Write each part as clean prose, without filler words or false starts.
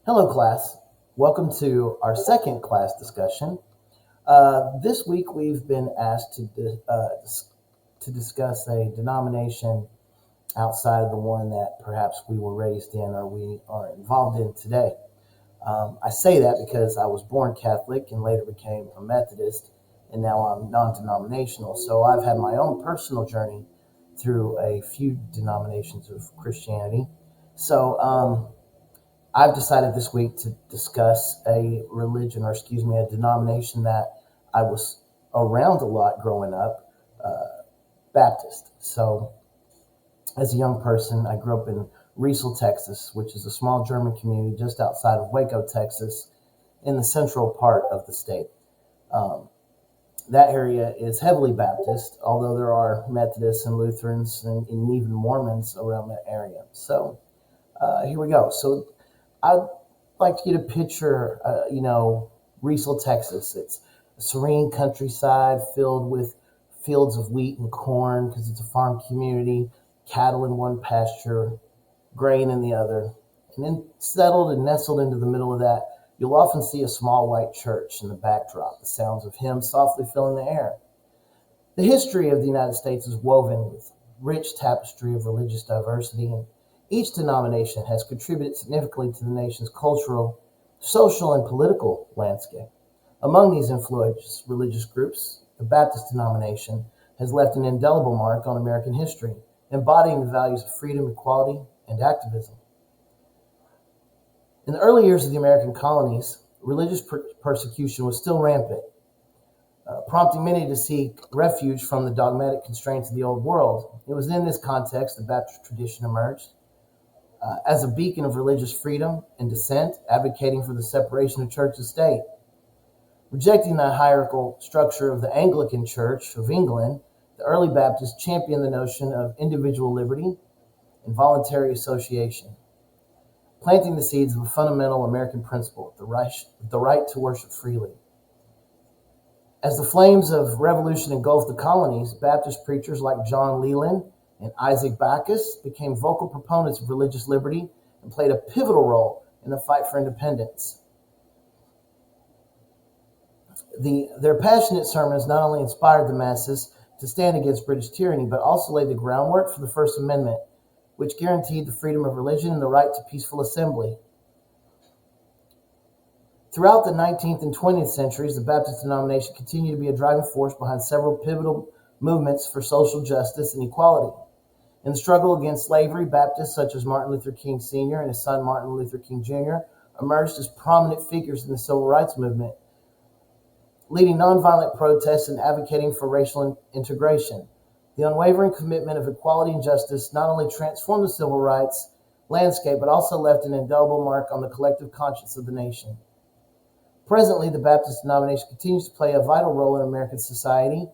Hello, class. Welcome to our second class discussion. This week we've been asked to discuss a denomination outside of the one that perhaps we were raised in or we are involved in today. I say that because I was born Catholic and later became a Methodist, and now I'm non-denominational. So I've had my own personal journey through a few denominations of Christianity. So I've decided this week to discuss a religion, or excuse me, a denomination that I was around a lot growing up, Baptist. So, as a young person, I grew up in Riesel, Texas, which is a small German community just outside of Waco, Texas, in the central part of the state. Um, that area is heavily Baptist, although there are Methodists and Lutherans and even Mormons around that area. So, here we go. So, I'd like you to picture, Riesel, Texas. It's a serene countryside filled with fields of wheat and corn because it's a farm community, cattle in one pasture, grain in the other. And then settled and nestled into the middle of that, you'll often see a small white church in the backdrop, the sounds of hymns softly filling the air. The history of the United States is woven with rich tapestry of religious diversity, and each denomination has contributed significantly to the nation's cultural, social, and political landscape. Among these influential religious groups, the Baptist denomination has left an indelible mark on American history, embodying the values of freedom, equality, and activism. In the early years of the American colonies, religious persecution was still rampant, prompting many to seek refuge from the dogmatic constraints of the old world. It was in this context the Baptist tradition emerged as a beacon of religious freedom and dissent, advocating for the separation of church and state. Rejecting the hierarchical structure of the Anglican Church of England, the early Baptists championed the notion of individual liberty and voluntary association, planting the seeds of a fundamental American principle, the right to worship freely. As the flames of revolution engulfed the colonies, Baptist preachers like John Leland and Isaac Backus became vocal proponents of religious liberty and played a pivotal role in the fight for independence. Their passionate sermons not only inspired the masses to stand against British tyranny, but also laid the groundwork for the First Amendment, which guaranteed the freedom of religion and the right to peaceful assembly. Throughout the 19th and 20th centuries, the Baptist denomination continued to be a driving force behind several pivotal movements for social justice and equality. In the struggle against slavery, Baptists such as Martin Luther King Sr. and his son Martin Luther King Jr. emerged as prominent figures in the civil rights movement, leading nonviolent protests and advocating for racial integration. The unwavering commitment of equality and justice not only transformed the civil rights landscape, but also left an indelible mark on the collective conscience of the nation. Presently, the Baptist denomination continues to play a vital role in American society,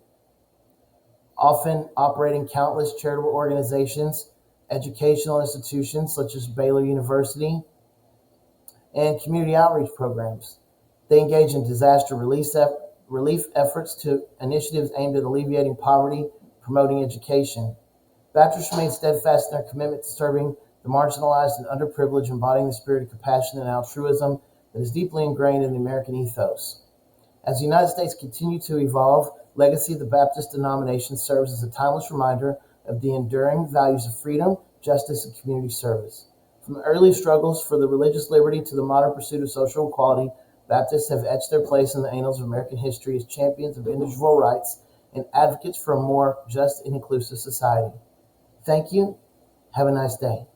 often operating countless charitable organizations, educational institutions such as Baylor University, and community outreach programs. They engage in disaster relief efforts to initiatives aimed at alleviating poverty, promoting education. Baptists remain steadfast in their commitment to serving the marginalized and underprivileged, embodying the spirit of compassion and altruism that is deeply ingrained in the American ethos. As the United States continues to evolve, legacy of the Baptist denomination serves as a timeless reminder of the enduring values of freedom, justice, and community service. From the early struggles for the religious liberty to the modern pursuit of social equality, Baptists have etched their place in the annals of American history as champions of individual rights and advocates for a more just and inclusive society. Thank you. Have a nice day.